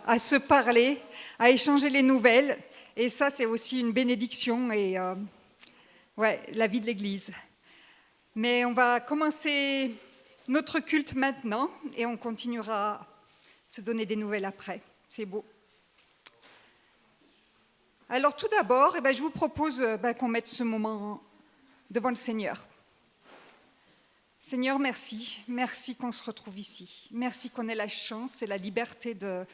à se parler, à échanger les nouvelles. Et ça, c'est aussi une bénédiction et la vie de l'Église. Mais on va commencer notre culte maintenant et on continuera à se donner des nouvelles après. C'est beau. Alors tout d'abord, je vous propose qu'on mette ce moment devant le Seigneur. Seigneur, merci. Merci qu'on se retrouve ici. Merci qu'on ait la chance et la liberté de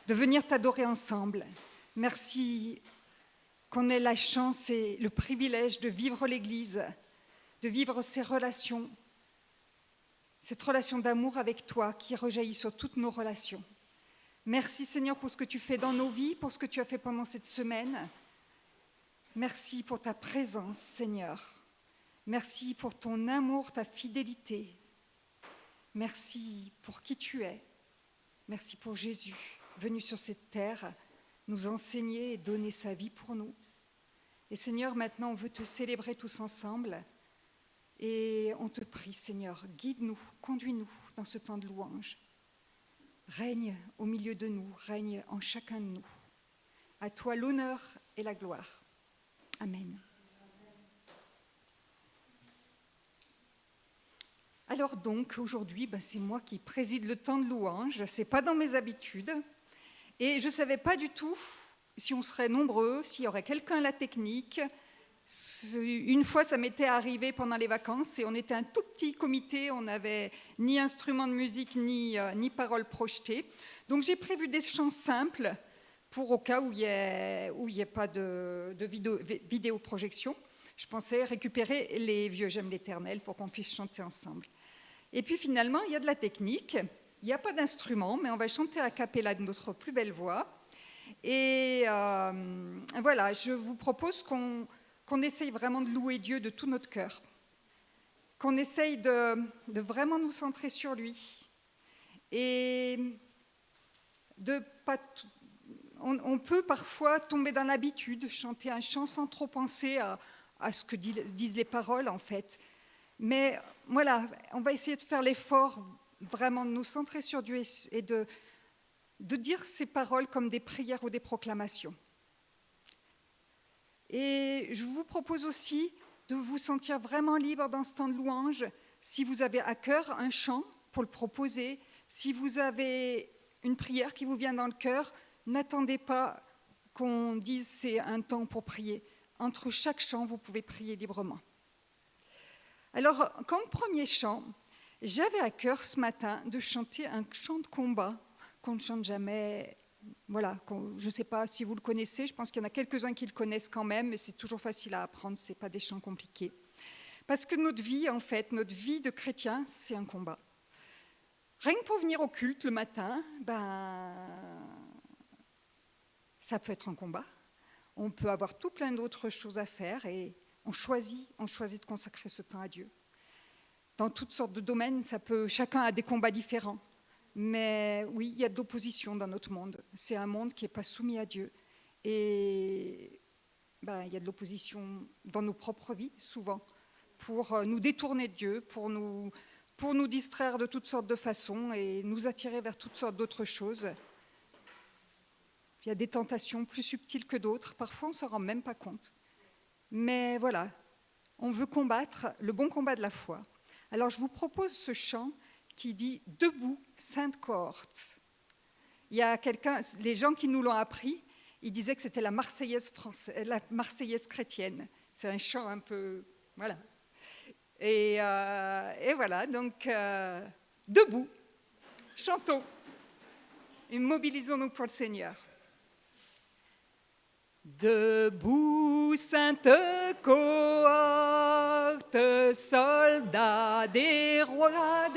venir t'adorer ensemble. Merci qu'on ait la chance et le privilège de vivre l'Église, de vivre ces relations, cette relation d'amour avec toi qui rejaillit sur toutes nos relations. Merci Seigneur pour ce que tu fais dans nos vies, pour ce que tu as fait pendant cette semaine. Merci pour ta présence, Seigneur. Merci pour ton amour, ta fidélité. Merci pour qui tu es. Merci pour Jésus, venu sur cette terre, nous enseigner et donner sa vie pour nous. Et Seigneur, maintenant, on veut te célébrer tous ensemble. Et on te prie, Seigneur, guide-nous, conduis-nous dans ce temps de louange. Règne au milieu de nous, règne en chacun de nous. À toi l'honneur et la gloire. Amen. Alors donc, aujourd'hui, c'est moi qui préside le temps de louange. Ce n'est pas dans mes habitudes. Et je ne savais pas du tout si on serait nombreux, s'il y aurait quelqu'un à la technique. Une fois, ça m'était arrivé pendant les vacances et on était un tout petit comité, on n'avait ni instrument de musique ni paroles projetées. Donc j'ai prévu des chants simples pour au cas où il n'y ait pas de vidéoprojection. Je pensais récupérer les vieux J'aime l'Éternel pour qu'on puisse chanter ensemble. Et puis finalement, il y a de la technique, il n'y a pas d'instrument, mais on va chanter a cappella de notre plus belle voix. Et voilà, je vous propose qu'on essaye vraiment de louer Dieu de tout notre cœur, qu'on essaye de vraiment nous centrer sur lui. Et on peut parfois tomber dans l'habitude de chanter un chant sans trop penser à ce que disent les paroles, en fait. Mais voilà, on va essayer de faire l'effort vraiment de nous centrer sur Dieu et de dire ces paroles comme des prières ou des proclamations. Et je vous propose aussi de vous sentir vraiment libre dans ce temps de louange. Si vous avez à cœur un chant, pour le proposer. Si vous avez une prière qui vous vient dans le cœur, n'attendez pas qu'on dise c'est un temps pour prier. Entre chaque chant, vous pouvez prier librement. Alors, comme premier chant, j'avais à cœur ce matin de chanter un chant de combat qu'on ne chante jamais. Voilà, je ne sais pas si vous le connaissez, je pense qu'il y en a quelques-uns qui le connaissent quand même, mais c'est toujours facile à apprendre, ce n'est pas des chants compliqués. Parce que notre vie, en fait, notre vie de chrétien, c'est un combat. Rien que pour venir au culte le matin, ça peut être un combat. On peut avoir tout plein d'autres choses à faire et on choisit de consacrer ce temps à Dieu. Dans toutes sortes de domaines, chacun a des combats différents. Mais oui, il y a de l'opposition dans notre monde. C'est un monde qui n'est pas soumis à Dieu. Et il y a de l'opposition dans nos propres vies, souvent, pour nous détourner de Dieu, pour nous distraire de toutes sortes de façons et nous attirer vers toutes sortes d'autres choses. Il y a des tentations plus subtiles que d'autres. Parfois, on ne s'en rend même pas compte. Mais voilà, on veut combattre le bon combat de la foi. Alors, je vous propose ce chant qui dit « Debout, sainte cohorte ». Il y a les gens qui nous l'ont appris, ils disaient que c'était la Marseillaise chrétienne. C'est un chant un peu... Voilà. Et voilà, donc, debout, chantons et mobilisons-nous pour le Seigneur. Debout, sainte cohorte, soldats des rois,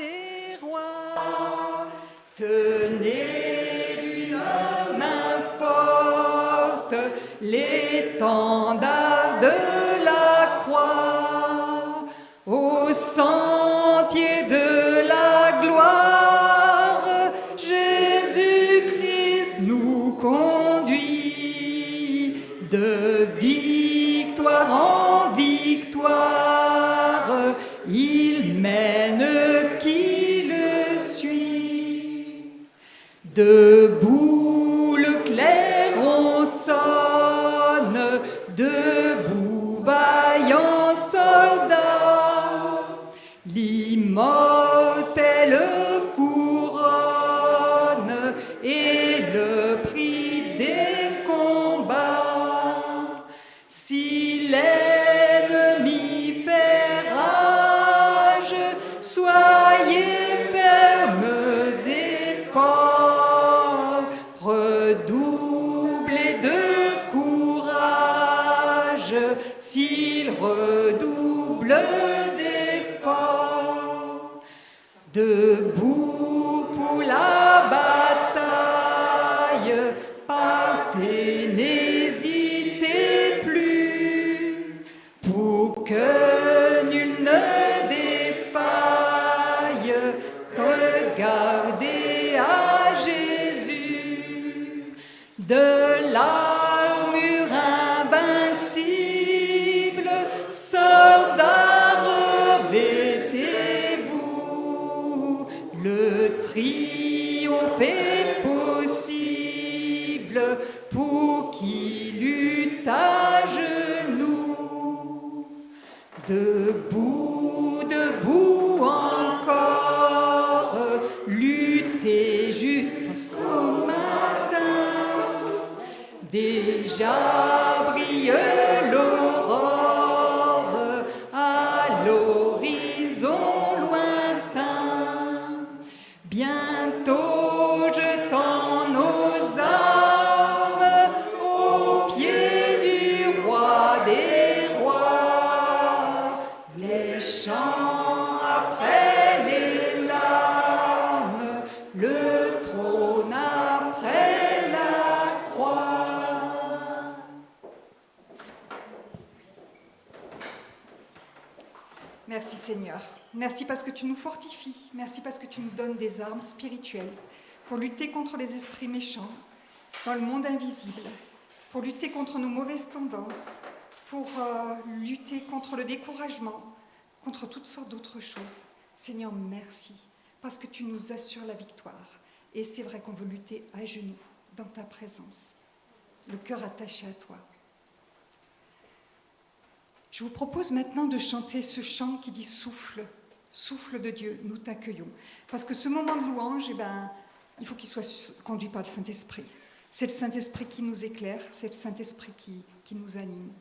tenez d'une main forte l'étendard de la croix, au sentier de la gloire, Jésus-Christ nous conduit de victoire en victoire, il mène qui le suit. Debout, s'ils redoublent d'efforts, debout pour la bataille, partez, n'hésitez plus, pour que nul ne défaille, regardez à Jésus, de l'armure invincible, soldats, revêtez-vous, le triomphe est possible pour qui lutte à genoux. Debout, debout encore, luttez jusqu'au matin. Déjà brille l'aurore à l'horizon lointain. Bientôt jetons nos armes aux pieds du roi des rois. Les chants après les larmes, le trône après la croix. Merci Seigneur. Merci parce que tu nous fortifies. Merci parce que tu nous donnes des armes spirituelles pour lutter contre les esprits méchants dans le monde invisible, pour lutter contre nos mauvaises tendances, pour lutter contre le découragement, contre toutes sortes d'autres choses. Seigneur, merci parce que tu nous assures la victoire. Et c'est vrai qu'on veut lutter à genoux dans ta présence, le cœur attaché à toi. Je vous propose maintenant de chanter ce chant qui dit « Souffle ». Souffle de Dieu, nous t'accueillons. Parce que ce moment de louange, il faut qu'il soit conduit par le Saint-Esprit. C'est le Saint-Esprit qui nous éclaire, c'est le Saint-Esprit qui nous anime.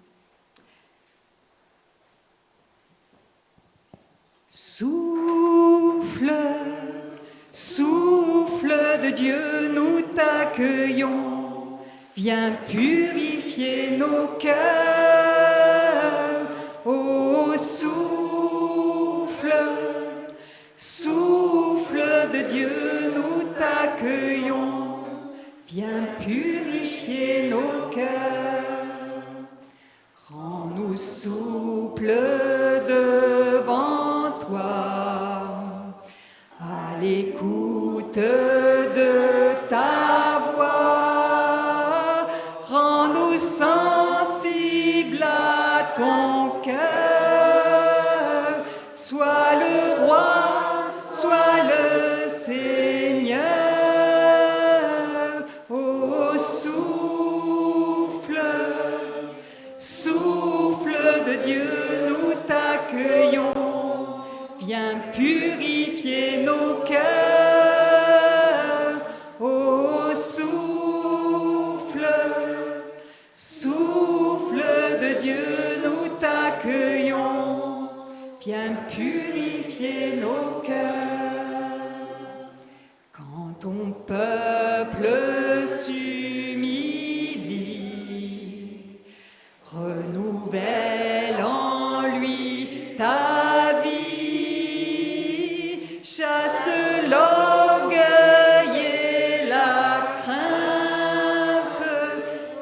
Souffle, souffle de Dieu, nous t'accueillons. Viens purifier nos cœurs. Ô souffle, souffle de Dieu, nous t'accueillons. Viens purifier nos cœurs. Rends-nous souples devant toi, à l'écoute de ta voix. Rends-nous sensibles à ton cœur. Sois le roi, sois le Seigneur. Ô souffle, souffle de Dieu, nous t'accueillons. Viens purifier nos cœurs. Ô souffle, souffle de Dieu, nous t'accueillons. Viens purifier nos cœurs. Quand ton peuple s'humilie, renouvelle en lui ta vie, chasse l'orgueil et la crainte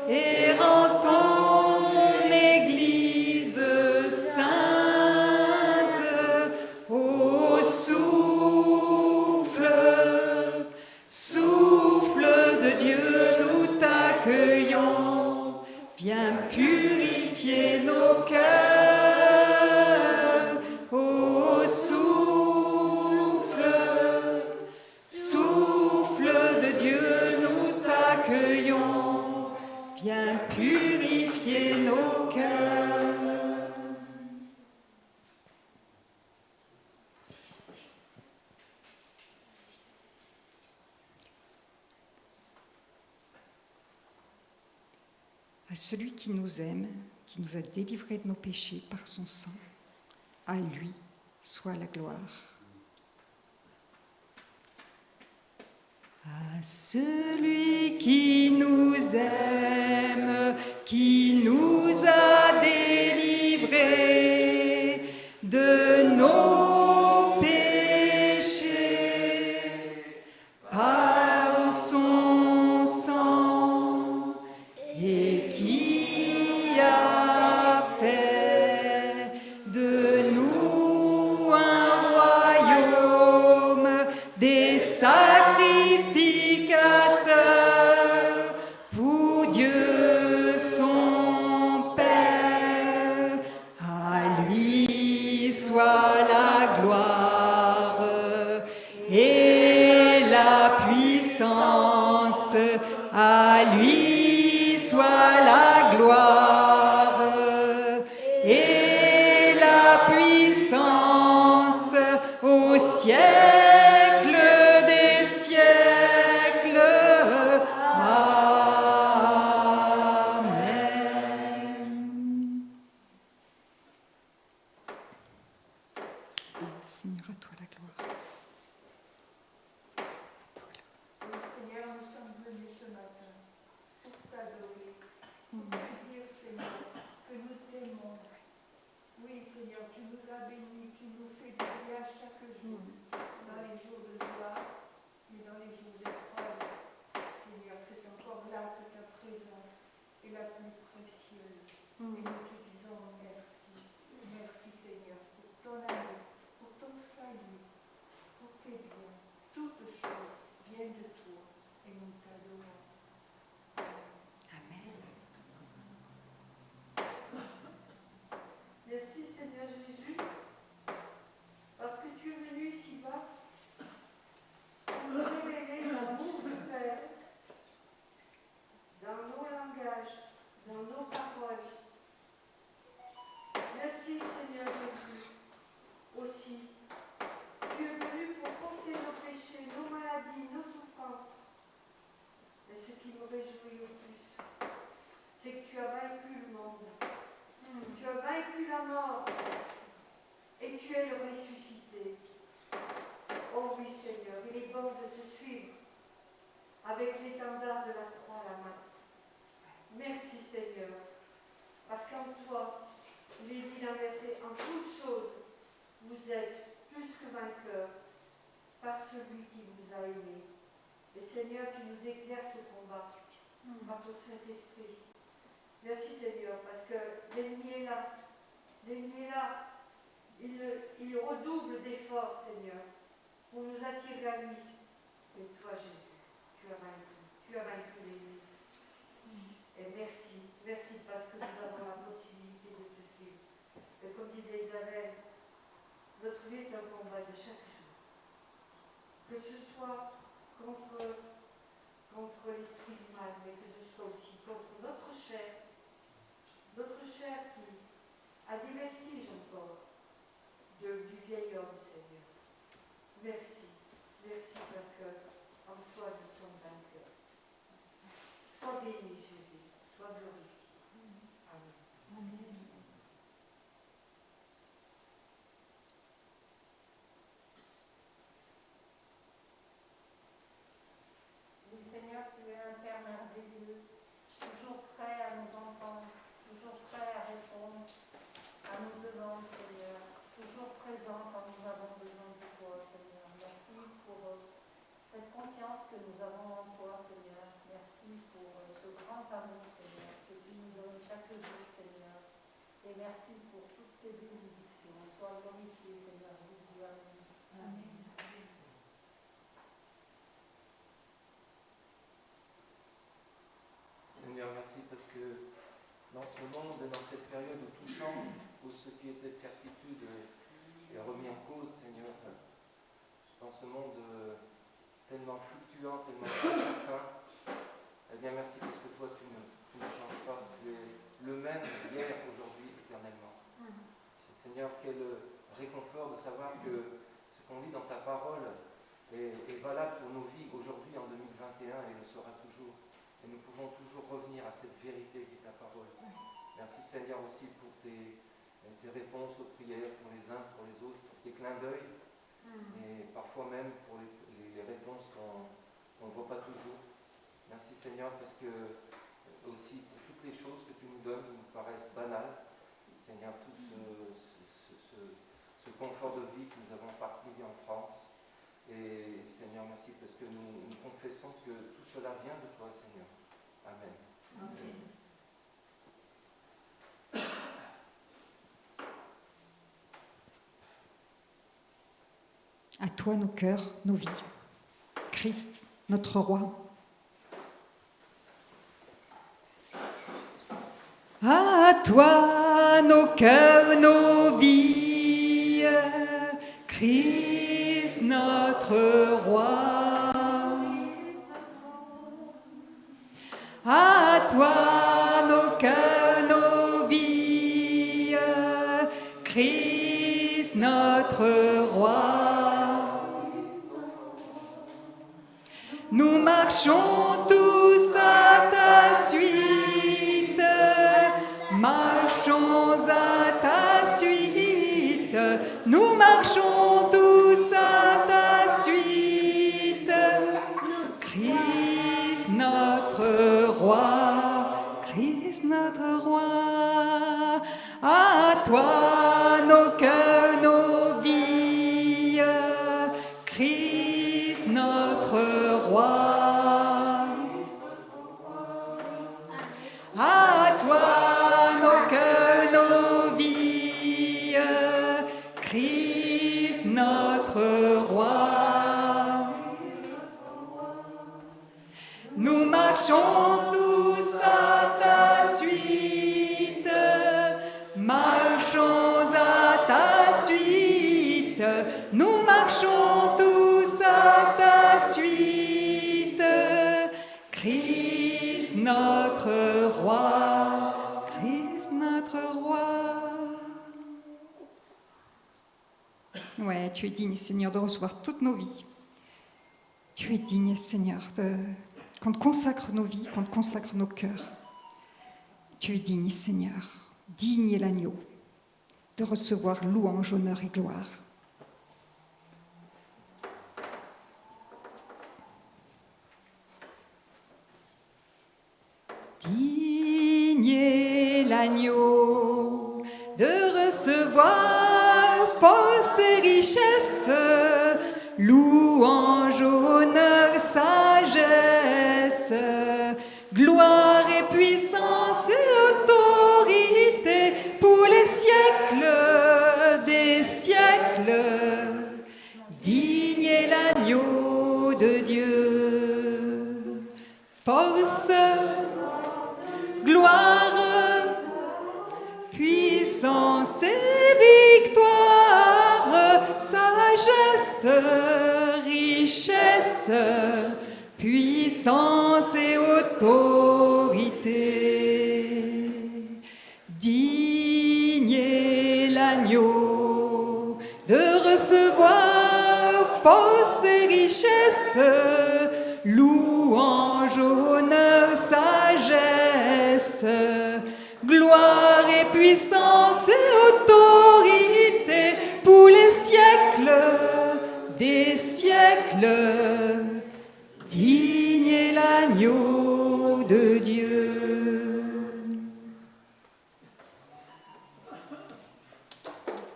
et rends ton Église sainte. Ô souffle, souffle de Dieu, nous t'accueillons. Viens purifier nos cœurs. Ô souffle, souffle de Dieu, nous t'accueillons. Viens purifier nos cœurs. À celui qui nous aime, qui nous a délivrés de nos péchés par son sang, à lui soit la gloire. À celui qui nous aime, qui nous a délivrés À lui soit la gloire et la puissance au siècle des siècles. Amen. Seigneur, à toi la gloire. Seigneur, nous sommes venus ce matin pour t'adorer, pour te dire, Seigneur, que nous t'aimons. Oui, Seigneur, tu nous as bénis, tu nous fais du bien chaque jour, dans les jours de gloire et dans les jours d'épreuve. Seigneur, c'est encore là que ta présence est la plus précieuse. Et nous te disons merci. Merci, Seigneur, pour ton amour, pour ton salut, pour tes biens. Toutes choses viennent de toi et nous t'adorons. Amen. Merci Seigneur Jésus, parce que tu es venu ici-bas pour nous révéler l'amour du Père dans nos langages, dans nos paroles. Merci Seigneur Jésus aussi. Tu es venu pour porter nos péchés, nos maladies, nos souffrances. Et ce qui me réjouit le plus, c'est que tu as vaincu le monde. Tu as vaincu la mort et tu es le ressuscité. Oh oui Seigneur, il est bon de te suivre avec l'étendard de la croix à la main. Merci Seigneur, parce qu'en toi, il est dit dans le verset, en toutes choses, vous êtes plus que vainqueurs par celui qui vous a aimés. Et Seigneur, tu nous exerces au combat par ton Saint-Esprit. Merci Seigneur, parce que l'ennemi est là. L'ennemi est là. Il redouble d'efforts, Seigneur, pour nous attirer à lui. Et toi, Jésus, tu as vaincu l'ennemi. Et merci, merci parce que nous avons la possibilité de te suivre. Et comme disait Isabelle, notre vie est un combat de chaque jour. Que ce soit contre l'esprit du mal, mais que ce soit aussi contre notre chair qui a des vestiges encore du vieil homme, Seigneur. Merci, merci parce que en toi nous sommes vainqueurs. Sois béni, Jésus, sois glorifié. Amen. Amen. Oui, Seigneur, tu es un Père merveilleux, toujours prêt à nous entendre, toujours prêt à répondre à nos demandes, Seigneur, toujours présent quand nous avons besoin de toi, Seigneur. Merci pour cette confiance que nous avons en toi, Seigneur. Merci pour ce grand amour, Seigneur, que tu nous donnes chaque jour, Seigneur. Et merci pour toutes tes bénédictions. Sois glorifié, Seigneur Jésus. Amen. Amen. Seigneur, merci parce que dans ce monde et dans cette période où tout change, où ce qui était certitude est remis en cause, Seigneur, dans ce monde tellement fluctuant, tellement incertain, eh bien merci parce que toi tu ne changes pas, tu es le même hier, aujourd'hui, éternellement. Et Seigneur, quel réconfort de savoir que ce qu'on lit dans ta parole est valable pour nos vies aujourd'hui en 2021 et le sera toujours. Et nous pouvons toujours revenir à cette vérité qui est ta parole. Merci Seigneur aussi pour tes réponses aux prières pour les uns, pour les autres, pour tes clins d'œil, et parfois même pour les réponses qu'on ne voit pas toujours. Merci Seigneur parce que aussi pour toutes les choses que tu nous donnes qui nous paraissent banales, Seigneur, tout ce confort de vie que nous avons particulier en France. Et Seigneur, merci parce que nous confessons que tout cela vient de toi, Seigneur. Amen. Amen. À toi nos cœurs, nos vies. Christ, notre roi. À toi nos cœurs, nos vies. Christ, notre roi. À toi nos cœurs, nos vies, Christ notre roi. Nous marchons tous à ta suite, marchons à ta suite, nous marchons tous à ta suite. Christ notre roi, Christ notre roi, à toi nos cœurs, nos vies, Christ notre roi. À toi nos cœurs, nos vies, Christ notre roi. Nous marchons tous à ta suite, marchons à ta suite, nous marchons tous à ta suite. Christ notre roi, Christ notre roi. Ouais, tu es digne, Seigneur, de recevoir toutes nos vies. Tu es digne, Seigneur, qu'on te consacre nos vies, qu'on te consacre nos cœurs. Tu es digne, Seigneur, digne est l'agneau, de recevoir louange, honneur et gloire. Digne est l'agneau de recevoir force et richesse, louange, honneur, sagesse, gloire et puissance et autorité pour les siècles des siècles. Digne est l'agneau de Dieu, force, gloire, puissance et victoire, sagesse, richesse, puissance et autorité. Digne est l'agneau de recevoir force et richesse, louange, honneur, sagesse, gloire et puissance et autorité pour les siècles des siècles. Digne est l'agneau de Dieu.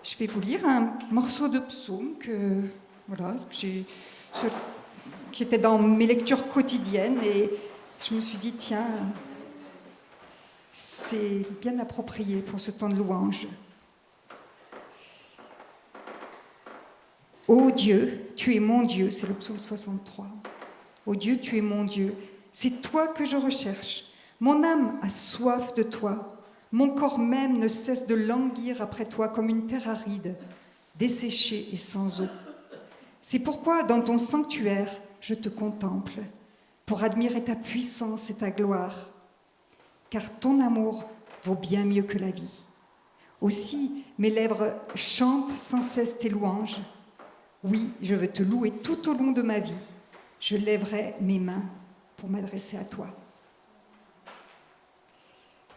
Je vais vous lire un morceau de psaume qui était dans mes lectures quotidiennes, et je me suis dit, tiens, c'est bien approprié pour ce temps de louange. Ô Dieu, tu es mon Dieu, c'est le psaume 63. Ô Dieu, tu es mon Dieu, c'est toi que je recherche. Mon âme a soif de toi. Mon corps même ne cesse de languir après toi comme une terre aride, desséchée et sans eau. C'est pourquoi dans ton sanctuaire, je te contemple, pour admirer ta puissance et ta gloire. Car ton amour vaut bien mieux que la vie. Aussi, mes lèvres chantent sans cesse tes louanges. Oui, je veux te louer tout au long de ma vie. Je lèverai mes mains pour m'adresser à toi.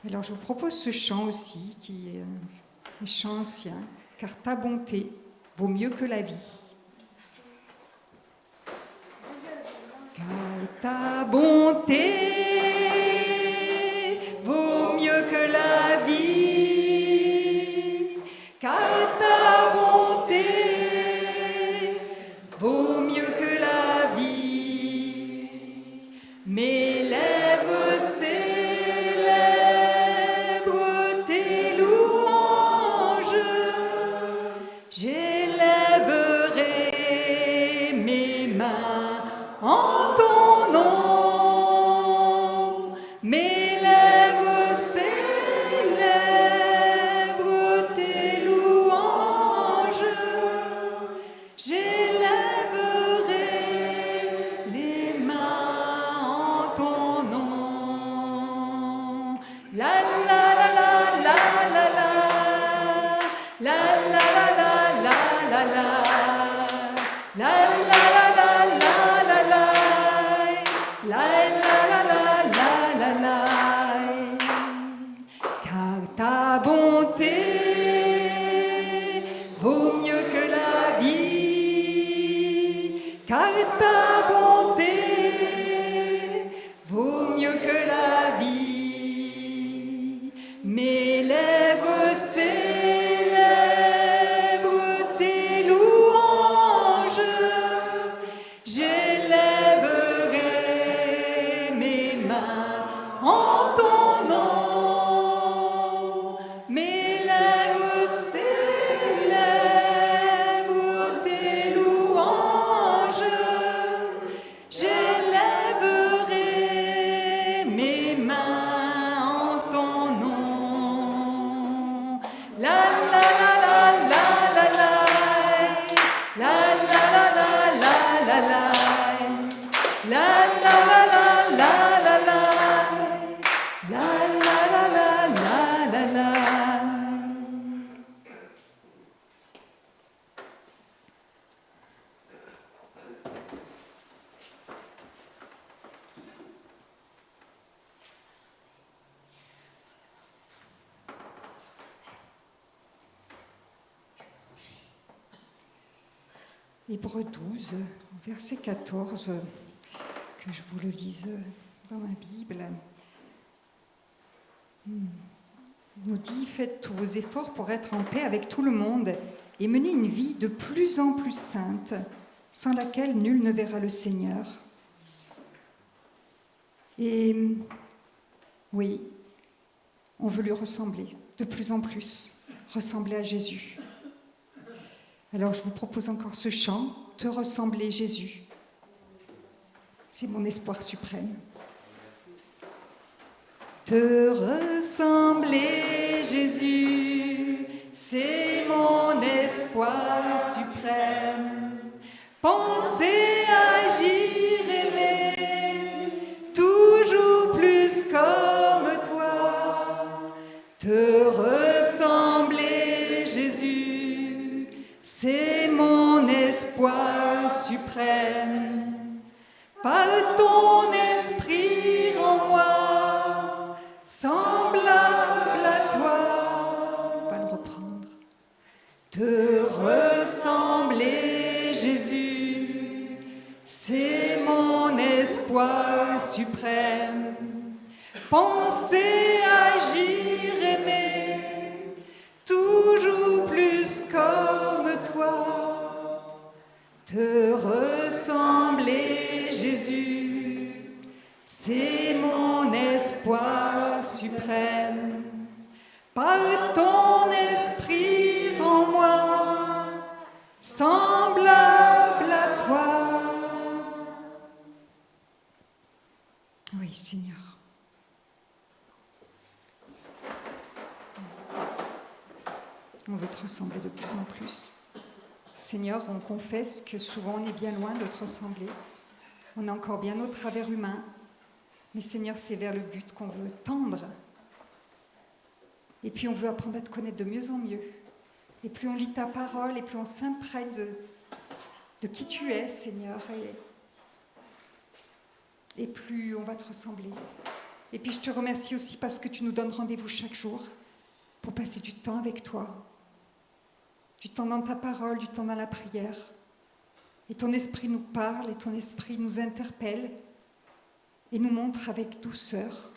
Alors, je vous propose ce chant aussi, qui est un chant ancien. Car ta bonté vaut mieux que la vie. Car ta bonté vaut mieux que la vie, car ta bonté vaut mieux que la vie. Mes lèvres célèbrent tes louanges, j'élèverai mes mains en ton nom. Mes lèvres célèbrent tes louanges, j'élèverai les mains en ton nom. en ton nom. Mes lèvres célèbrent tes louanges. J'élèverai mes mains en ton nom. La la la la la la la. La la la la la la la. La la la la la la la. La la la la la la la. Hébreux 12, verset 14, que je vous le lise dans ma Bible, nous dit « Faites tous vos efforts pour être en paix avec tout le monde et menez une vie de plus en plus sainte, sans laquelle nul ne verra le Seigneur. » Et oui, on veut lui ressembler de plus en plus, ressembler à Jésus. Alors je vous propose encore ce chant, « Te ressembler Jésus ». C'est mon espoir suprême. Te ressembler Jésus, c'est mon espoir suprême. Penser, agir, aimer, toujours plus comme toi. Te ressembler Jésus, c'est mon espoir suprême. Par ton esprit en moi, semblable à toi. On va le reprendre. Te ressembler, Jésus, c'est mon espoir suprême. Penser, agir, aimer, toujours plus comme toi. Te ressembler, Jésus, c'est mon espoir suprême. Par ton esprit en moi, semblable à toi. Oui, Seigneur. On veut te ressembler de plus en plus. Seigneur, on confesse que souvent on est bien loin de te ressembler. On est encore bien au travers humain. Mais Seigneur, c'est vers le but qu'on veut tendre. Et puis on veut apprendre à te connaître de mieux en mieux. Et plus on lit ta parole, et plus on s'imprègne de qui tu es, Seigneur. Et plus on va te ressembler. Et puis je te remercie aussi parce que tu nous donnes rendez-vous chaque jour pour passer du temps avec toi. Du temps dans ta parole, du temps dans la prière. Et ton esprit nous parle, et ton esprit nous interpelle, et nous montre avec douceur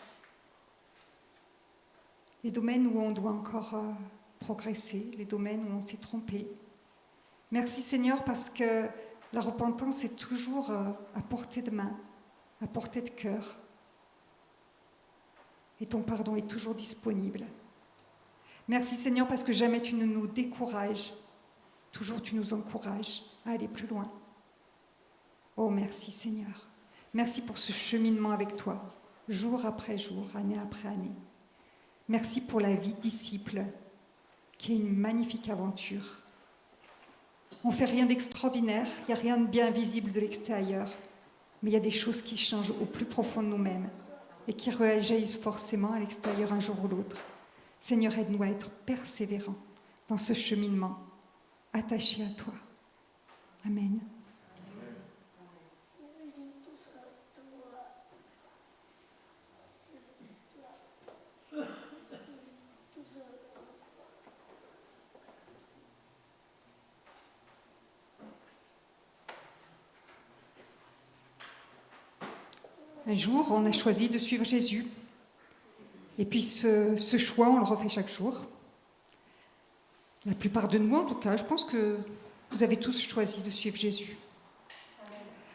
les domaines où on doit encore progresser, les domaines où on s'est trompé. Merci Seigneur, parce que la repentance est toujours à portée de main, à portée de cœur. Et ton pardon est toujours disponible. Merci Seigneur, parce que jamais tu ne nous décourages, toujours tu nous encourages à aller plus loin. Oh merci Seigneur, merci pour ce cheminement avec toi, jour après jour, année après année. Merci pour la vie de disciple, qui est une magnifique aventure. On ne fait rien d'extraordinaire, il n'y a rien de bien visible de l'extérieur, mais il y a des choses qui changent au plus profond de nous-mêmes et qui réagissent forcément à l'extérieur un jour ou l'autre. Seigneur, aide-nous à être persévérants dans ce cheminement, attachés à toi. Amen. Un jour, on a choisi de suivre Jésus. Et puis ce choix, on le refait chaque jour. La plupart de nous, en tout cas, je pense que vous avez tous choisi de suivre Jésus.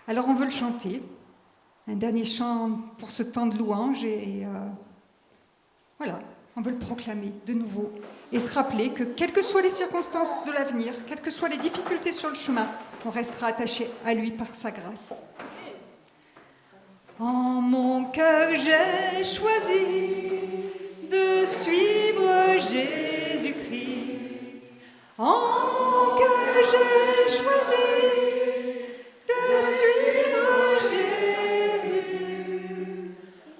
Alors on veut le chanter. un dernier chant pour ce temps de louange et voilà, on veut le proclamer de nouveau et se rappeler que quelles que soient les circonstances de l'avenir, quelles que soient les difficultés sur le chemin, on restera attaché à lui par sa grâce. En mon cœur, j'ai choisi de suivre Jésus-Christ. En mon cœur, j'ai choisi de suivre Jésus.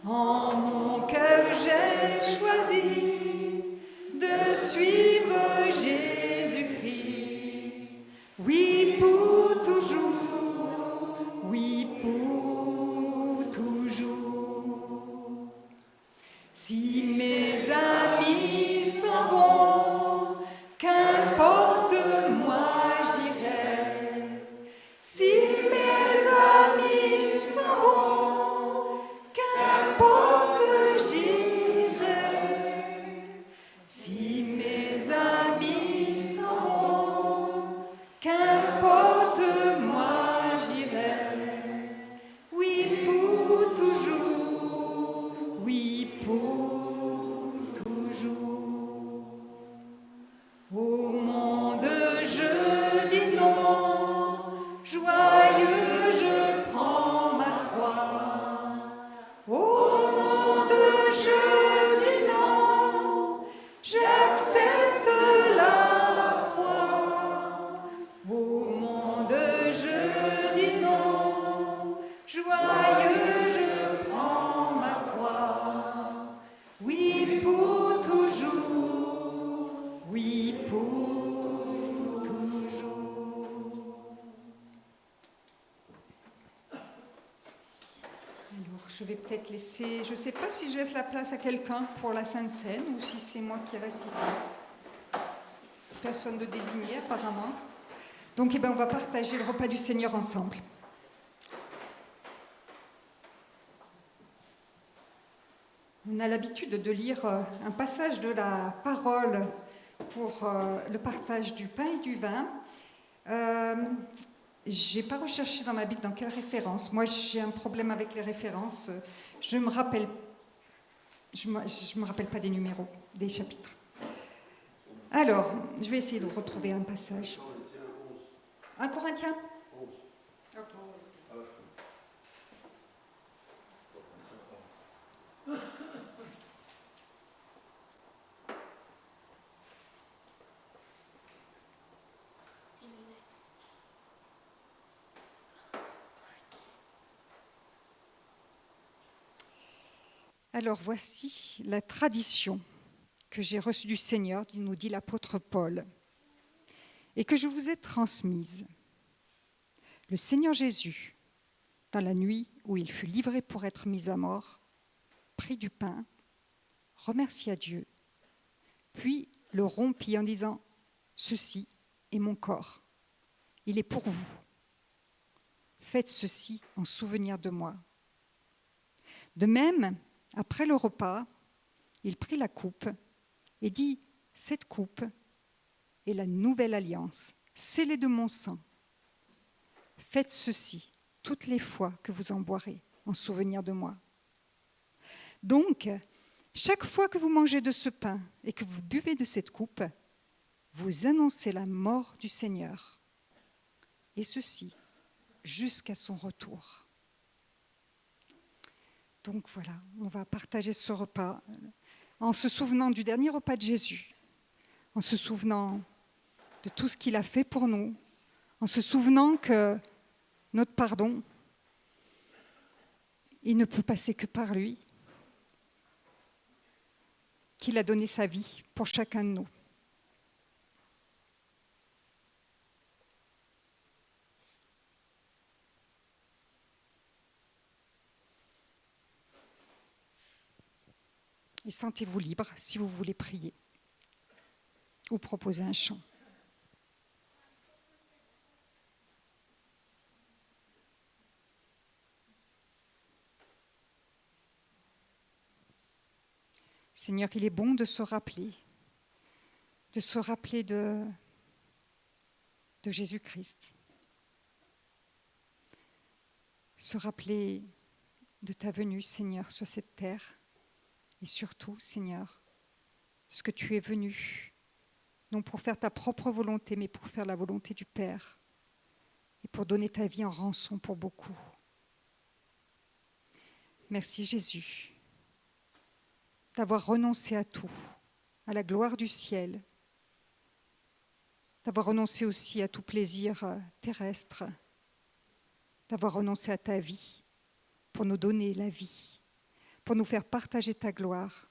En mon cœur, j'ai choisi de suivre Jésus-Christ. Oui, pour toujours. Oui, pour toujours. Si mes amis s'en vont, qu'importe, moi j'irai. Si mes amis s'en vont, qu'importe, j'irai. Si mes amis s'en vont, qu'importe, moi j'irai. Oui, pour toujours. Oui, pour toujours. Au monde, je dis non. Joyeux, je prends ma croix. Au monde, je dis non. J'accepte la croix. Au monde, je dis non. Joyeux, je prends ma croix. Oui, pour toujours. Oui, pour toujours. Alors, je vais peut-être laisser, je ne sais pas si je laisse la place à quelqu'un pour la Sainte Seine ou si c'est moi qui reste ici. Personne de désigné apparemment. Donc, on va partager le repas du Seigneur ensemble. On a l'habitude de lire un passage de la parole pour le partage du pain et du vin. Je n'ai pas recherché dans ma Bible dans quelle référence. Moi, j'ai un problème avec les références. Je me rappelle pas des numéros, des chapitres. Alors, je vais essayer de retrouver un passage. 1 Corinthiens ? Alors voici la tradition que j'ai reçue du Seigneur, nous dit l'apôtre Paul, et que je vous ai transmise. Le Seigneur Jésus, dans la nuit où il fut livré pour être mis à mort, prit du pain, remercia Dieu, puis le rompit en disant « Ceci est mon corps, il est pour vous. Faites ceci en souvenir de moi. » De même, après le repas, il prit la coupe et dit « Cette coupe est la nouvelle alliance, scellée de mon sang. Faites ceci toutes les fois que vous en boirez, en souvenir de moi. » Donc, chaque fois que vous mangez de ce pain et que vous buvez de cette coupe, vous annoncez la mort du Seigneur, et ceci jusqu'à son retour. Donc voilà, on va partager ce repas en se souvenant du dernier repas de Jésus, en se souvenant de tout ce qu'il a fait pour nous, en se souvenant que notre pardon, il ne peut passer que par lui, qu'il a donné sa vie pour chacun de nous. Et sentez-vous libre si vous voulez prier ou proposer un chant. Seigneur, il est bon de se rappeler de Jésus-Christ. Se rappeler de ta venue, Seigneur, sur cette terre. Et surtout, Seigneur, ce que tu es venu, non pour faire ta propre volonté, mais pour faire la volonté du Père et pour donner ta vie en rançon pour beaucoup. Merci Jésus d'avoir renoncé à tout, à la gloire du ciel, d'avoir renoncé aussi à tout plaisir terrestre, d'avoir renoncé à ta vie pour nous donner la vie, pour nous faire partager ta gloire.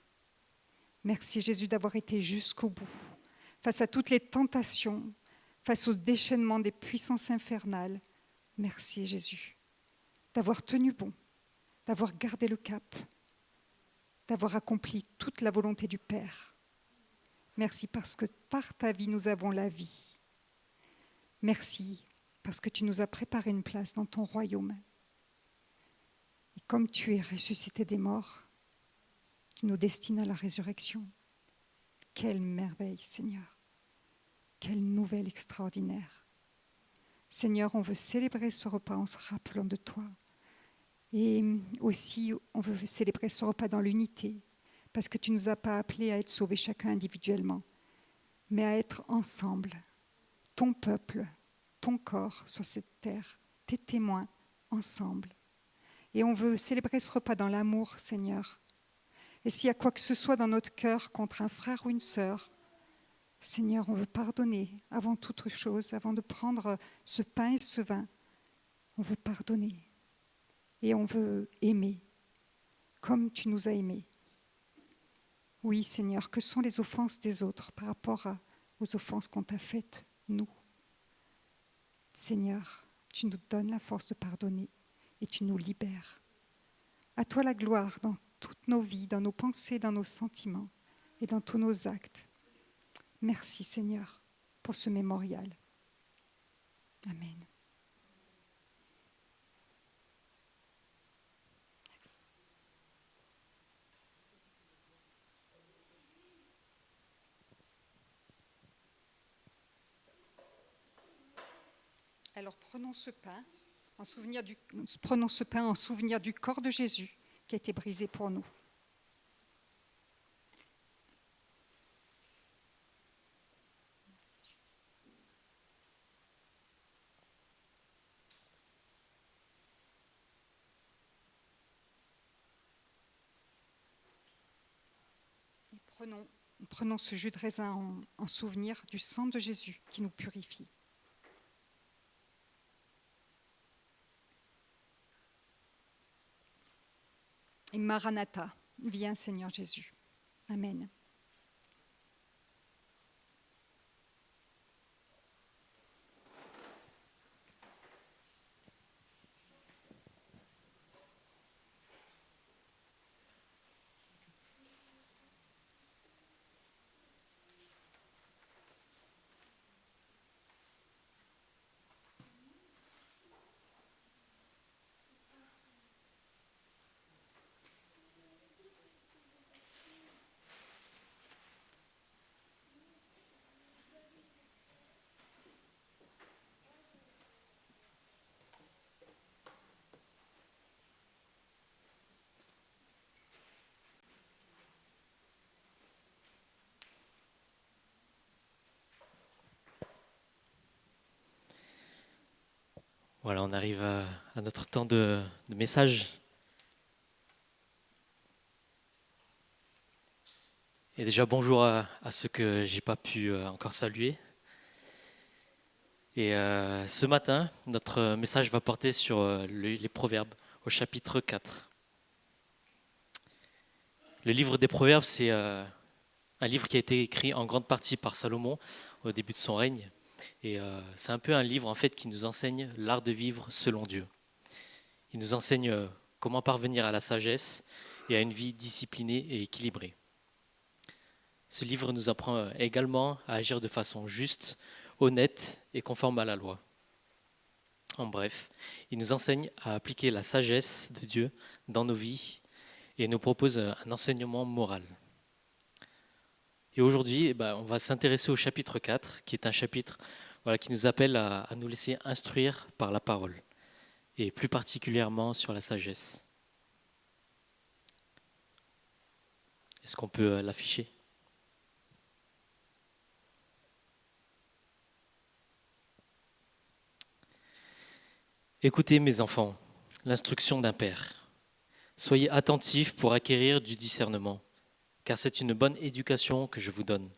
Merci Jésus d'avoir été jusqu'au bout, face à toutes les tentations, face au déchaînement des puissances infernales. Merci Jésus d'avoir tenu bon, d'avoir gardé le cap, d'avoir accompli toute la volonté du Père. Merci parce que par ta vie, nous avons la vie. Merci parce que tu nous as préparé une place dans ton royaume. Et comme tu es ressuscité des morts, tu nous destines à la résurrection. Quelle merveille, Seigneur. Quelle nouvelle extraordinaire. Seigneur, on veut célébrer ce repas en se rappelant de toi. Et aussi, on veut célébrer ce repas dans l'unité, parce que tu ne nous as pas appelés à être sauvés chacun individuellement, mais à être ensemble, ton peuple, ton corps sur cette terre, tes témoins, ensemble. Et on veut célébrer ce repas dans l'amour, Seigneur. Et s'il y a quoi que ce soit dans notre cœur contre un frère ou une sœur, Seigneur, on veut pardonner avant toute chose, avant de prendre ce pain et ce vin. On veut pardonner. Et on veut aimer, comme tu nous as aimés. Oui, Seigneur, que sont les offenses des autres par rapport aux offenses qu'on t'a faites, nous? Seigneur, tu nous donnes la force de pardonner et tu nous libères. À toi la gloire dans toutes nos vies, dans nos pensées, dans nos sentiments et dans tous nos actes. Merci, Seigneur, pour ce mémorial. Amen. Alors prenons ce pain en souvenir du corps de Jésus qui a été brisé pour nous. Et prenons ce jus de raisin en souvenir du sang de Jésus qui nous purifie. Et Maranatha, viens Seigneur Jésus. Amen. Voilà, on arrive à notre temps de message. Et déjà, bonjour à ceux que j'ai pas pu encore saluer. Et ce matin, notre message va porter sur les Proverbes au chapitre 4. Le livre des Proverbes, c'est un livre qui a été écrit en grande partie par Salomon au début de son règne. Et c'est un peu un livre en fait qui nous enseigne l'art de vivre selon Dieu. Il nous enseigne comment parvenir à la sagesse et à une vie disciplinée et équilibrée. Ce livre nous apprend également à agir de façon juste, honnête et conforme à la loi. En bref, il nous enseigne à appliquer la sagesse de Dieu dans nos vies et nous propose un enseignement moral. Et aujourd'hui, on va s'intéresser au chapitre 4, qui est un chapitre qui nous appelle à nous laisser instruire par la parole, et plus particulièrement sur la sagesse. Est-ce qu'on peut l'afficher? Écoutez mes enfants, l'instruction d'un père. Soyez attentifs pour acquérir du discernement, car c'est une bonne éducation que je vous donne.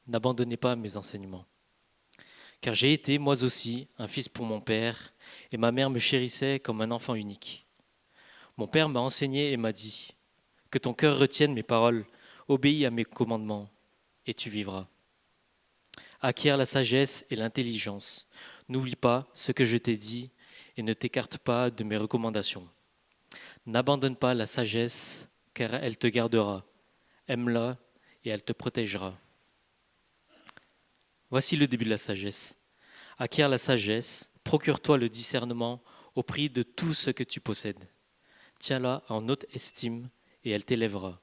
N'abandonnez pas mes enseignements. Car j'ai été, moi aussi, un fils pour mon père, et ma mère me chérissait comme un enfant unique. Mon père m'a enseigné et m'a dit, « Que ton cœur retienne mes paroles, obéis à mes commandements, et tu vivras. » Acquiert la sagesse et l'intelligence. N'oublie pas ce que je t'ai dit, et ne t'écarte pas de mes recommandations. N'abandonne pas la sagesse, car elle te gardera. Aime-la, et elle te protégera. Voici le début de la sagesse. Acquiert la sagesse, procure-toi le discernement au prix de tout ce que tu possèdes. Tiens-la en haute estime et elle t'élèvera.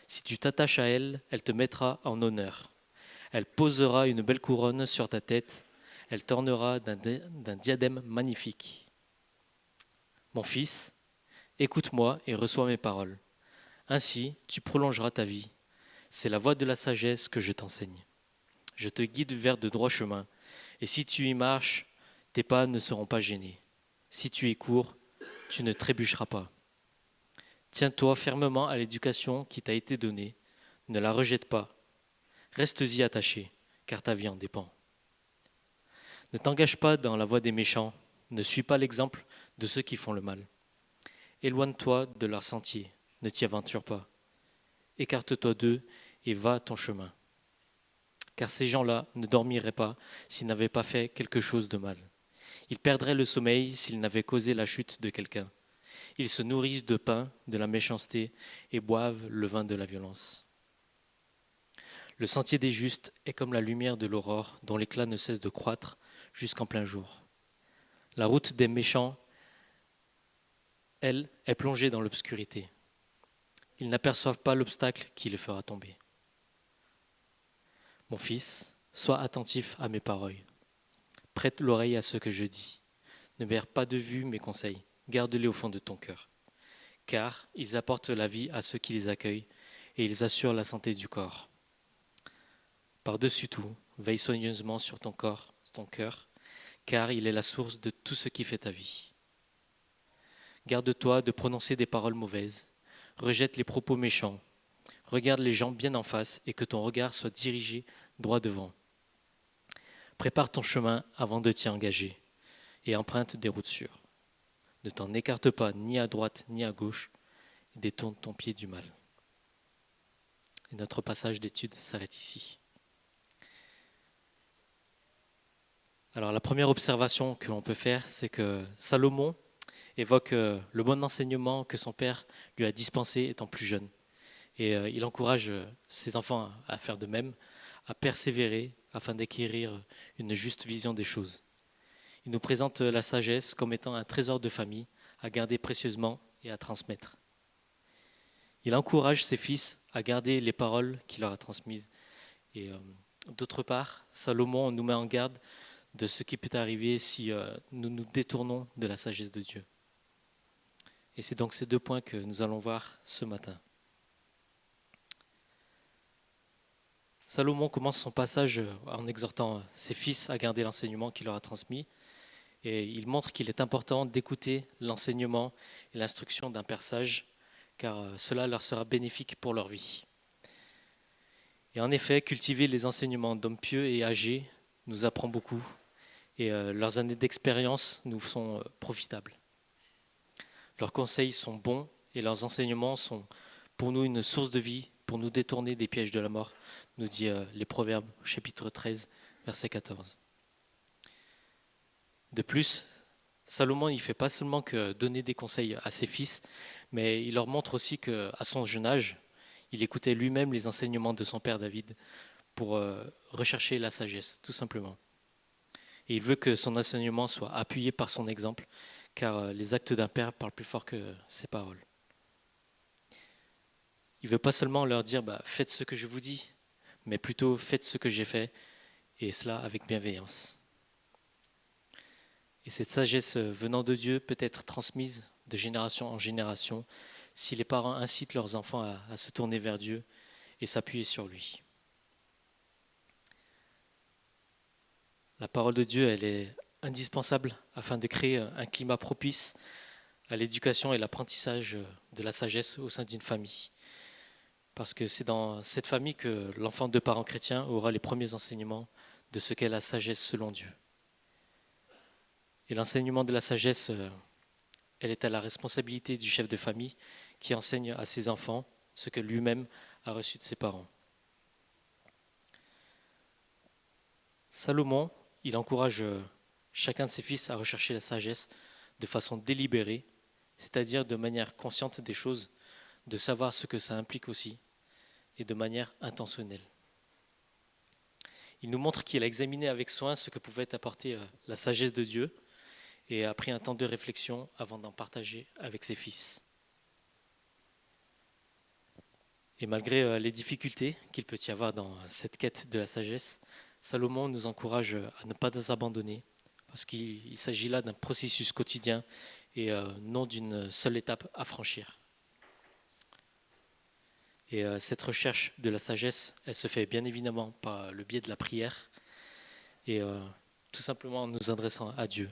Si tu t'attaches à elle, elle te mettra en honneur. Elle posera une belle couronne sur ta tête, elle t'ornera d'un diadème magnifique. Mon fils, écoute-moi et reçois mes paroles. Ainsi, tu prolongeras ta vie. C'est la voie de la sagesse que je t'enseigne. Je te guide vers de droits chemins, et si tu y marches, tes pas ne seront pas gênés. Si tu y cours, tu ne trébucheras pas. Tiens-toi fermement à l'éducation qui t'a été donnée, ne la rejette pas. Reste-y attaché, car ta vie en dépend. Ne t'engage pas dans la voie des méchants, ne suis pas l'exemple de ceux qui font le mal. Éloigne-toi de leur sentier, ne t'y aventure pas. Écarte-toi d'eux et va ton chemin. Car ces gens-là ne dormiraient pas s'ils n'avaient pas fait quelque chose de mal. Ils perdraient le sommeil s'ils n'avaient causé la chute de quelqu'un. Ils se nourrissent de pain, de la méchanceté et boivent le vin de la violence. Le sentier des justes est comme la lumière de l'aurore dont l'éclat ne cesse de croître jusqu'en plein jour. La route des méchants, elle, est plongée dans l'obscurité. Ils n'aperçoivent pas l'obstacle qui les fera tomber. Mon fils, sois attentif à mes paroles. Prête l'oreille à ce que je dis. Ne perds pas de vue mes conseils. Garde-les au fond de ton cœur. Car ils apportent la vie à ceux qui les accueillent et ils assurent la santé du corps. Par-dessus tout, veille soigneusement sur ton corps, ton cœur, car il est la source de tout ce qui fait ta vie. Garde-toi de prononcer des paroles mauvaises. Rejette les propos méchants. Regarde les gens bien en face et que ton regard soit dirigé droit devant. Prépare ton chemin avant de t'y engager et emprunte des routes sûres. Ne t'en écarte pas ni à droite ni à gauche et détourne ton pied du mal. Et notre passage d'étude s'arrête ici. Alors la première observation que l'on peut faire, c'est que Salomon évoque le bon enseignement que son père lui a dispensé étant plus jeune. Et il encourage ses enfants à faire de même, à persévérer afin d'acquérir une juste vision des choses. Il nous présente la sagesse comme étant un trésor de famille à garder précieusement et à transmettre. Il encourage ses fils à garder les paroles qu'il leur a transmises. Et d'autre part, Salomon nous met en garde de ce qui peut arriver si nous nous détournons de la sagesse de Dieu. Et c'est donc ces deux points que nous allons voir ce matin. Salomon commence son passage en exhortant ses fils à garder l'enseignement qu'il leur a transmis. Et il montre qu'il est important d'écouter l'enseignement et l'instruction d'un père sage, car cela leur sera bénéfique pour leur vie. Et en effet, cultiver les enseignements d'hommes pieux et âgés nous apprend beaucoup, et leurs années d'expérience nous sont profitables. Leurs conseils sont bons et leurs enseignements sont pour nous une source de vie, pour nous détourner des pièges de la mort, nous dit les Proverbes, chapitre 13, verset 14. De plus, Salomon ne fait pas seulement que donner des conseils à ses fils, mais il leur montre aussi qu'à son jeune âge, il écoutait lui-même les enseignements de son père David pour rechercher la sagesse, tout simplement. Et il veut que son enseignement soit appuyé par son exemple, car les actes d'un père parlent plus fort que ses paroles. Il ne veut pas seulement leur dire « faites ce que je vous dis », mais plutôt « faites ce que j'ai fait », et cela avec bienveillance. Et cette sagesse venant de Dieu peut être transmise de génération en génération si les parents incitent leurs enfants à se tourner vers Dieu et s'appuyer sur lui. La parole de Dieu, elle est indispensable afin de créer un climat propice à l'éducation et l'apprentissage de la sagesse au sein d'une famille. Parce que c'est dans cette famille que l'enfant de parents chrétiens aura les premiers enseignements de ce qu'est la sagesse selon Dieu. Et l'enseignement de la sagesse, elle est à la responsabilité du chef de famille qui enseigne à ses enfants ce que lui-même a reçu de ses parents. Salomon, il encourage chacun de ses fils à rechercher la sagesse de façon délibérée, c'est-à-dire de manière consciente des choses, de savoir ce que ça implique aussi, et de manière intentionnelle. Il nous montre qu'il a examiné avec soin ce que pouvait apporter la sagesse de Dieu et a pris un temps de réflexion avant d'en partager avec ses fils. Et malgré les difficultés qu'il peut y avoir dans cette quête de la sagesse, Salomon nous encourage à ne pas nous abandonner, parce qu'il s'agit là d'un processus quotidien et non d'une seule étape à franchir. Et cette recherche de la sagesse, elle se fait bien évidemment par le biais de la prière et tout simplement en nous adressant à Dieu.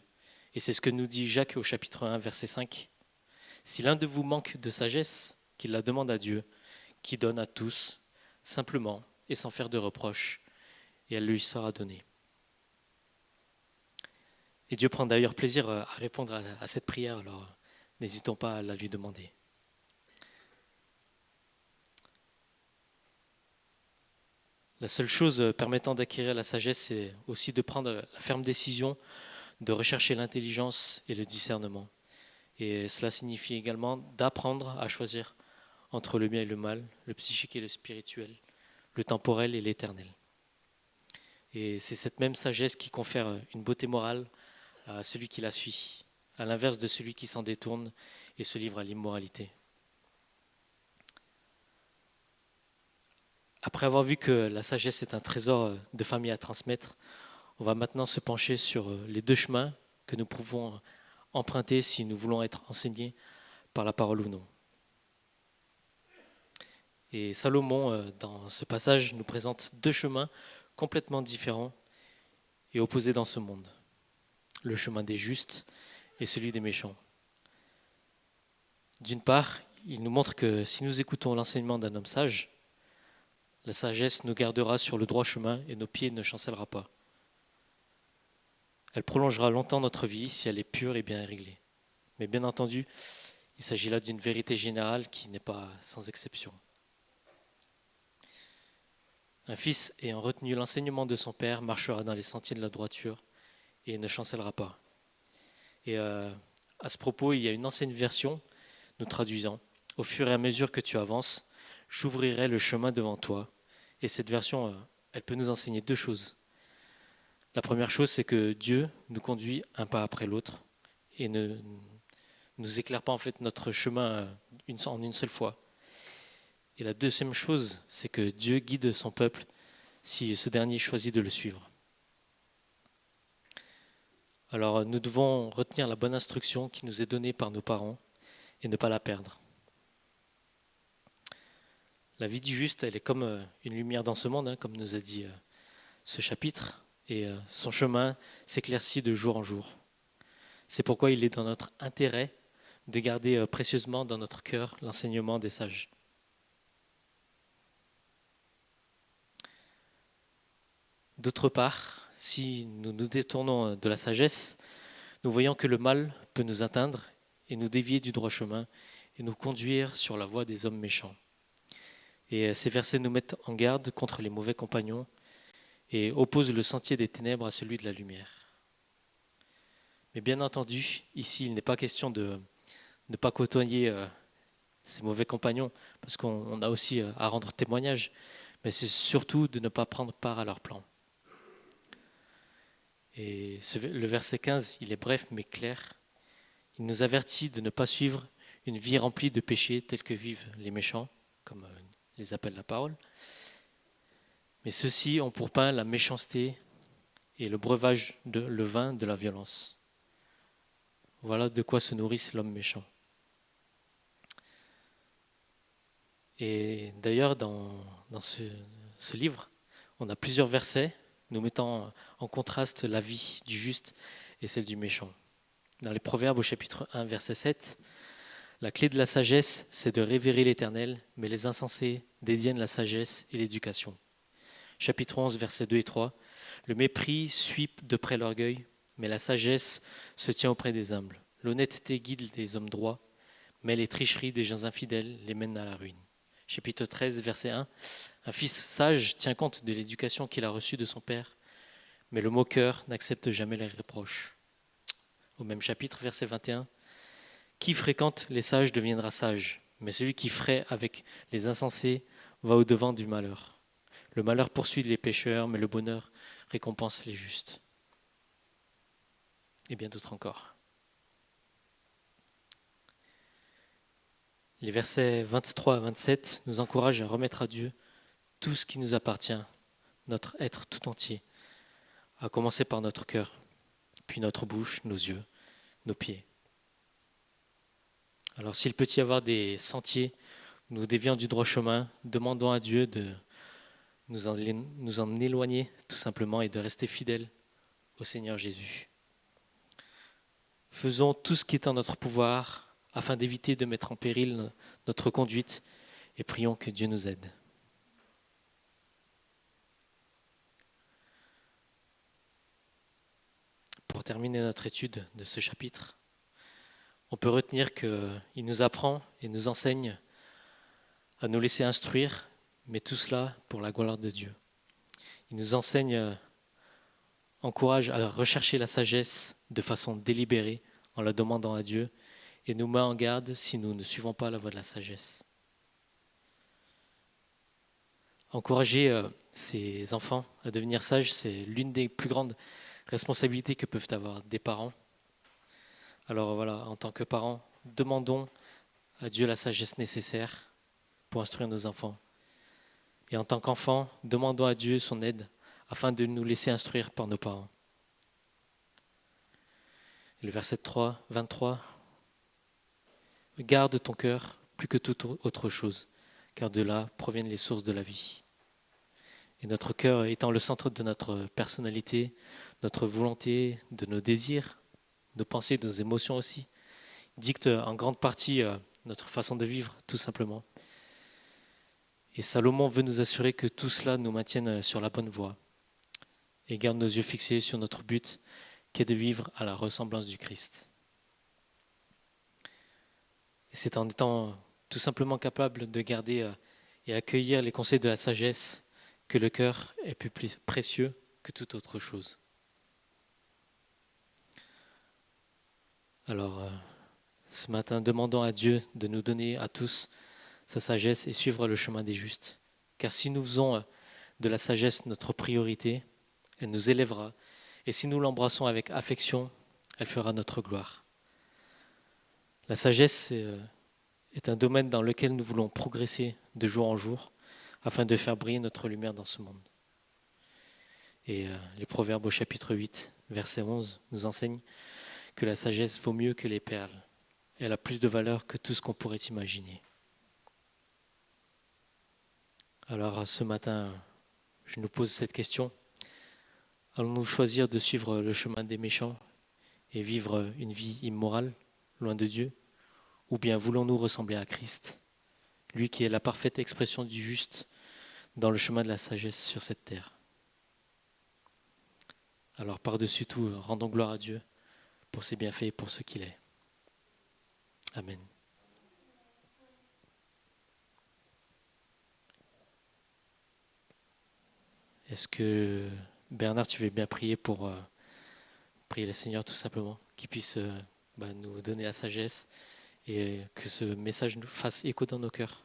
Et c'est ce que nous dit Jacques au chapitre 1, verset 5. « Si l'un de vous manque de sagesse, qu'il la demande à Dieu, qui donne à tous, simplement et sans faire de reproches, et elle lui sera donnée. » Et Dieu prend d'ailleurs plaisir à répondre à cette prière, alors n'hésitons pas à la lui demander. La seule chose permettant d'acquérir la sagesse, c'est aussi de prendre la ferme décision de rechercher l'intelligence et le discernement. Et cela signifie également d'apprendre à choisir entre le bien et le mal, le psychique et le spirituel, le temporel et l'éternel. Et c'est cette même sagesse qui confère une beauté morale à celui qui la suit, à l'inverse de celui qui s'en détourne et se livre à l'immoralité. Après avoir vu que la sagesse est un trésor de famille à transmettre, on va maintenant se pencher sur les deux chemins que nous pouvons emprunter si nous voulons être enseignés par la parole ou non. Et Salomon, dans ce passage, nous présente deux chemins complètement différents et opposés dans ce monde. Le chemin des justes et celui des méchants. D'une part, il nous montre que si nous écoutons l'enseignement d'un homme sage, la sagesse nous gardera sur le droit chemin et nos pieds ne chancellera pas. Elle prolongera longtemps notre vie si elle est pure et bien réglée. Mais bien entendu, il s'agit là d'une vérité générale qui n'est pas sans exception. Un fils ayant retenu l'enseignement de son père marchera dans les sentiers de la droiture et ne chancellera pas. Et à ce propos, il y a une ancienne version nous traduisant « Au fur et à mesure que tu avances, j'ouvrirai le chemin devant toi ». Et cette version, elle peut nous enseigner deux choses. La première chose, c'est que Dieu nous conduit un pas après l'autre et ne nous éclaire pas en fait notre chemin en une seule fois. Et la deuxième chose, c'est que Dieu guide son peuple si ce dernier choisit de le suivre. Alors nous devons retenir la bonne instruction qui nous est donnée par nos parents et ne pas la perdre. La vie du juste, elle est comme une lumière dans ce monde, comme nous a dit ce chapitre, et son chemin s'éclaircit de jour en jour. C'est pourquoi il est dans notre intérêt de garder précieusement dans notre cœur l'enseignement des sages. D'autre part, si nous nous détournons de la sagesse, nous voyons que le mal peut nous atteindre et nous dévier du droit chemin et nous conduire sur la voie des hommes méchants. Et ces versets nous mettent en garde contre les mauvais compagnons et opposent le sentier des ténèbres à celui de la lumière. Mais bien entendu, ici, il n'est pas question de ne pas côtoyer ces mauvais compagnons, parce qu'on a aussi à rendre témoignage, mais c'est surtout de ne pas prendre part à leurs plans. Et le verset 15, il est bref mais clair. Il nous avertit de ne pas suivre une vie remplie de péchés tels que vivent les méchants, comme les appelle la parole. Mais ceux-ci ont pour pain la méchanceté et le breuvage le vin de la violence. Voilà de quoi se nourrissent l'homme méchant. Et d'ailleurs, dans ce livre, on a plusieurs versets nous mettant en contraste la vie du juste et celle du méchant. Dans les Proverbes au chapitre 1, verset 7, la clé de la sagesse, c'est de révérer l'Éternel, mais les insensés détiennent la sagesse et l'éducation. Chapitre 11, versets 2 et 3, le mépris suit de près l'orgueil, mais la sagesse se tient auprès des humbles. L'honnêteté guide les hommes droits, mais les tricheries des gens infidèles les mènent à la ruine. Chapitre 13, verset 1, un fils sage tient compte de l'éducation qu'il a reçue de son père, mais le moqueur n'accepte jamais les reproches. Au même chapitre, verset 21, qui fréquente les sages deviendra sage, mais celui qui fraie avec les insensés va au-devant du malheur. Le malheur poursuit les pécheurs, mais le bonheur récompense les justes. Et bien d'autres encore. Les versets 23 à 27 nous encouragent à remettre à Dieu tout ce qui nous appartient, notre être tout entier, à commencer par notre cœur, puis notre bouche, nos yeux, nos pieds. Alors s'il peut y avoir des sentiers où nous dévions du droit chemin, demandons à Dieu de nous en éloigner tout simplement et de rester fidèles au Seigneur Jésus. Faisons tout ce qui est en notre pouvoir afin d'éviter de mettre en péril notre conduite et prions que Dieu nous aide. Pour terminer notre étude de ce chapitre, on peut retenir qu'il nous apprend et nous enseigne à nous laisser instruire, mais tout cela pour la gloire de Dieu. Il nous enseigne, encourage à rechercher la sagesse de façon délibérée en la demandant à Dieu et nous met en garde si nous ne suivons pas la voie de la sagesse. Encourager ses enfants à devenir sages, c'est l'une des plus grandes responsabilités que peuvent avoir des parents. Alors voilà, en tant que parents, demandons à Dieu la sagesse nécessaire pour instruire nos enfants. Et en tant qu'enfants, demandons à Dieu son aide afin de nous laisser instruire par nos parents. Et le verset 23, garde ton cœur plus que toute autre chose, car de là proviennent les sources de la vie. Et notre cœur étant le centre de notre personnalité, notre volonté, de nos désirs, nos pensées, nos émotions aussi, dicte en grande partie notre façon de vivre, tout simplement. Et Salomon veut nous assurer que tout cela nous maintienne sur la bonne voie et garde nos yeux fixés sur notre but, qui est de vivre à la ressemblance du Christ. Et c'est en étant tout simplement capable de garder et accueillir les conseils de la sagesse que le cœur est plus précieux que toute autre chose. Alors, ce matin, demandons à Dieu de nous donner à tous sa sagesse et suivre le chemin des justes. Car si nous faisons de la sagesse notre priorité, elle nous élèvera. Et si nous l'embrassons avec affection, elle fera notre gloire. La sagesse est un domaine dans lequel nous voulons progresser de jour en jour afin de faire briller notre lumière dans ce monde. Et les Proverbes au chapitre 8, verset 11 nous enseignent que la sagesse vaut mieux que les perles. Elle a plus de valeur que tout ce qu'on pourrait imaginer. Alors ce matin, je nous pose cette question. Allons-nous choisir de suivre le chemin des méchants et vivre une vie immorale, loin de Dieu? Ou bien voulons-nous ressembler à Christ, lui qui est la parfaite expression du juste dans le chemin de la sagesse sur cette terre? Alors par-dessus tout, rendons gloire à Dieu pour ses bienfaits et pour ce qu'il est. Amen. Est-ce que Bernard, tu veux bien prier pour prier le Seigneur tout simplement, qu'il puisse nous donner la sagesse et que ce message nous fasse écho dans nos cœurs.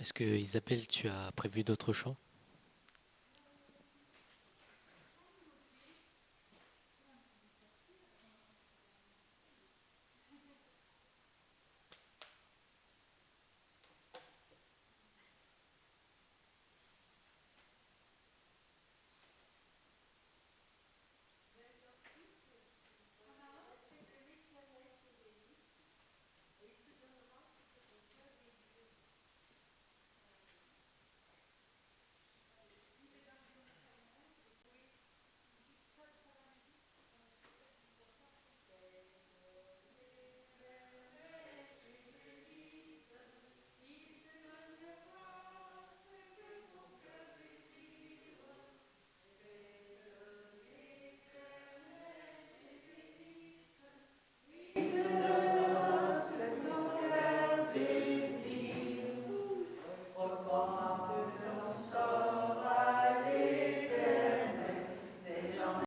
Est-ce que Isabelle, tu as prévu d'autres chants?